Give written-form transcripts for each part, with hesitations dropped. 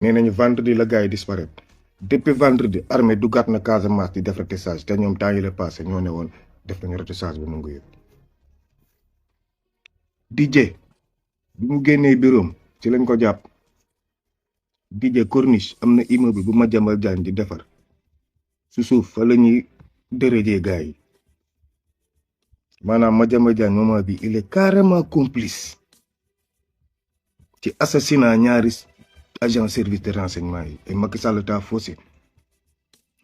nee nañu vendredi la gars yi disparaître depuis vendredi armée duggaat na Casamance di def ratissage te ñoom temps yi la passé ñoo ne woon def nañu ratissage bu nangu yëpp. DJ bi mu génnee bureau ci lañ ko jàpp. DJ Corniche am na immeuble bu Madiambal Diagne di defar su suuf fa la ñuy dërëjee gars yi maanaam Madiambal Diagne moment bi il est carrément complice ci assassinat ñaari agent service de renseignement yi et Macky Sall taa faussé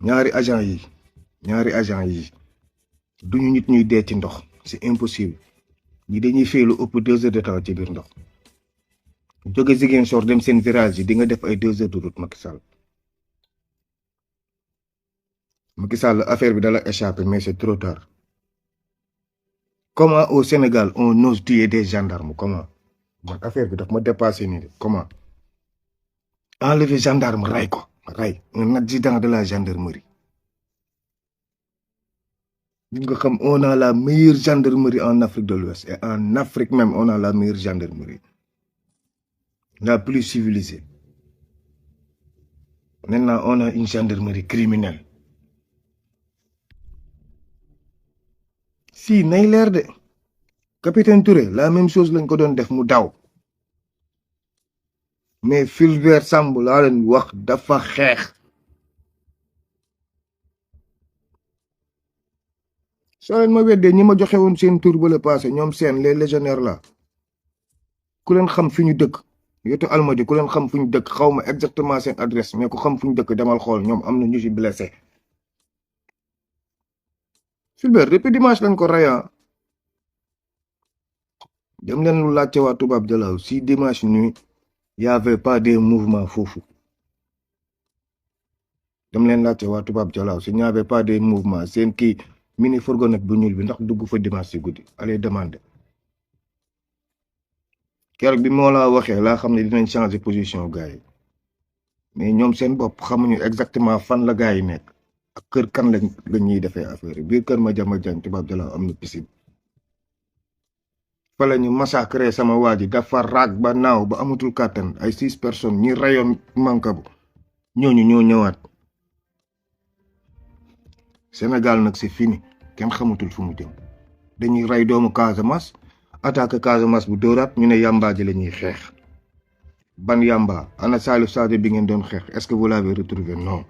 ñaari agent yi duñu nit ñuy dee ci ndox c'est impossible ñi dañuy féelu ëpp 2 heures de temps ci biir ndox jóge Ziguinchor dem seen virage yi di nga def ay 2 heures de route Macky Sall affaire bi dala échappé mais c'est trop tard. Comment au Sénégal on ose tuer des gendarmes comment man affaire bi daf ma dépassé nii comment enlever gendarme ray ko ray un adjudant de la gendarmerie nga xam on a la meilleure gendarmerie en Afrique de l'Ouest et en Afrique même on a la meilleure gendarmerie la plus civilisée. Maintenant on a une gendarmerie criminelle. Si nay leer de capitaine Touré la même chose lañ ko doon def mu daw mais Fulbert Sambou laa leen wax dafa xeex soo leen ma weddee ñi ma joxe woon seen tour ba le passé ñoom seen les légionnaires là ku leen xam fi ñu dëkk yotu Almadi ku leen xam fu ñu dëkk xaw ma exactement seen adresse mais ku xam fu ñu dëkk demal xool ñoom am na ñu ci blessé Fulbert depuis dimanche lañ ko raya dem leen lu laajte waa tubaab jalaaw si dimanche nuit y avait pas des mouvements foofu dem leen laajte waa tubaab jalaaw si y avait pas des mouvements seen kii mini fourgonnette bu ñuul bi ndax dugg fa dimanche si guddi allez demander keroog bi moo laa waxee laa xam ne dinañ changer position gars yi mais ñoom seen bopp xamuñu exactement fan la gars yi nekk ak kër kan lañ ñuy defee affaire yi biir kër Madiambal Diagne tubaab jalaaw am na piscine fa la ñu massacré sama waa ji dafa raag ba naaw ba amatul kàttan ay 6 personnes ñi rayoon Mankabu ñooñu ñoo ñëwaat Sénégal nag c'est fini kenn xamatul fu mu jëm dañuy ray doomu Casamance attaque Casamance bu dóoraat ñu ne yamba ji la ñuy xeex ban yamba ana Salif Sadio bi ngeen doon xeex est-ce que vous l'avez retrouvé non